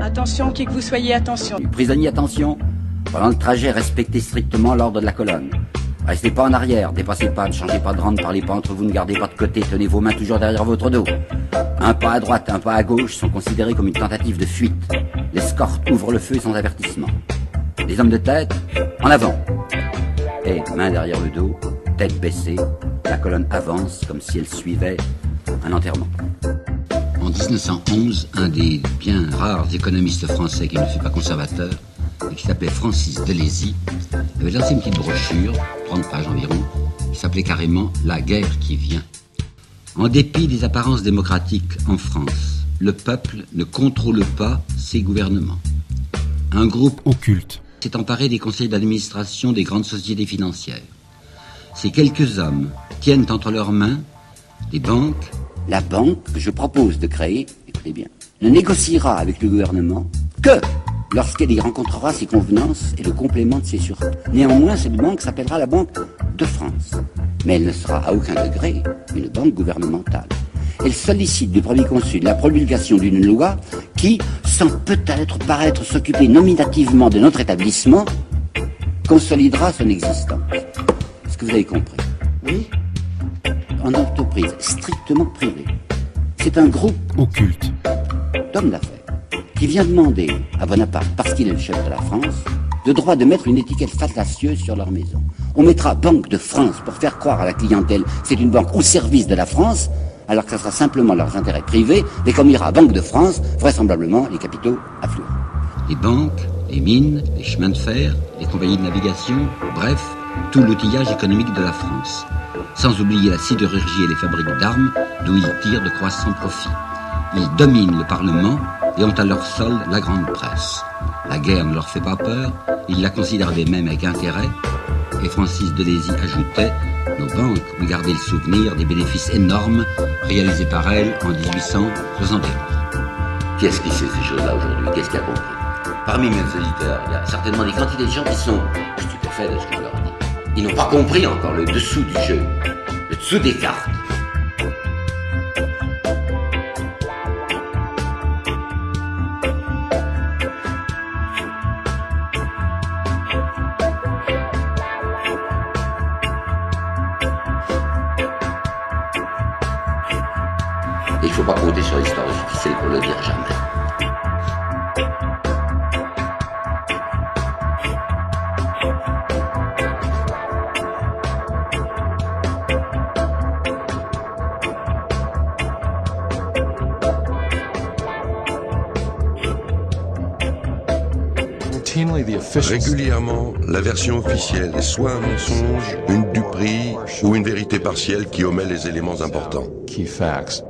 Attention, qui que vous soyez, attention. Prisonniers, attention. Pendant le trajet, respectez strictement l'ordre de la colonne. Restez pas en arrière, dépassez pas, ne changez pas de rang, ne parlez pas entre vous, ne gardez pas de côté, tenez vos mains toujours derrière votre dos. Un pas à droite, un pas à gauche sont considérés comme une tentative de fuite. L'escorte ouvre le feu sans avertissement. Les hommes de tête, en avant. Et, main derrière le dos, tête baissée, la colonne avance comme si elle suivait un enterrement. En 1911, un des bien rares économistes français qui ne fut pas conservateur, et qui s'appelait Francis Delézy, avait lancé une petite brochure, 30 pages environ, qui s'appelait carrément « La guerre qui vient ». En dépit des apparences démocratiques en France, le peuple ne contrôle pas ses gouvernements. Un groupe occulte s'est emparé des conseils d'administration des grandes sociétés financières. Ces quelques hommes tiennent entre leurs mains des banques. La banque que je propose de créer, écoutez bien, ne négociera avec le gouvernement que lorsqu'elle y rencontrera ses convenances et le complément de ses sûretés. Néanmoins, cette banque s'appellera la Banque de France. Mais elle ne sera à aucun degré une banque gouvernementale. Elle sollicite du Premier Consul la promulgation d'une loi qui, sans peut-être paraître s'occuper nominativement de notre établissement, consolidera son existence. Est-ce que vous avez compris? Oui. En entreprise strictement privée. C'est un groupe occulte d'hommes d'affaires qui vient demander à Bonaparte, parce qu'il est le chef de la France, le droit de mettre une étiquette fallacieuse sur leur maison. On mettra Banque de France pour faire croire à la clientèle c'est une banque au service de la France, alors que ça sera simplement leurs intérêts privés, mais comme il y aura Banque de France, vraisemblablement les capitaux affluent. Les banques, les mines, les chemins de fer, les compagnies de navigation, bref, tout l'outillage économique de la France. Sans oublier la sidérurgie et les fabriques d'armes, d'où ils tirent de croissants profits. Ils dominent le Parlement et ont à leur solde la grande presse. La guerre ne leur fait pas peur, ils la considèrent même avec intérêt, et Francis Delézy ajoutait « Nos banques ont gardé le souvenir des bénéfices énormes réalisés par elles en 1871. » Qui est-ce qui sait ces choses-là aujourd'hui? Qu'est-ce qui a compris? Parmi mes auditeurs, il y a certainement des quantités de gens qui sont stupéfaits de ce que je leur dis. Ils n'ont pas compris encore le dessous du jeu, le dessous des cartes. Et il ne faut pas compter sur l'histoire officielle pour le dire jamais. Régulièrement, la version officielle est soit un mensonge, une duperie ou une vérité partielle qui omet les éléments importants. Key facts.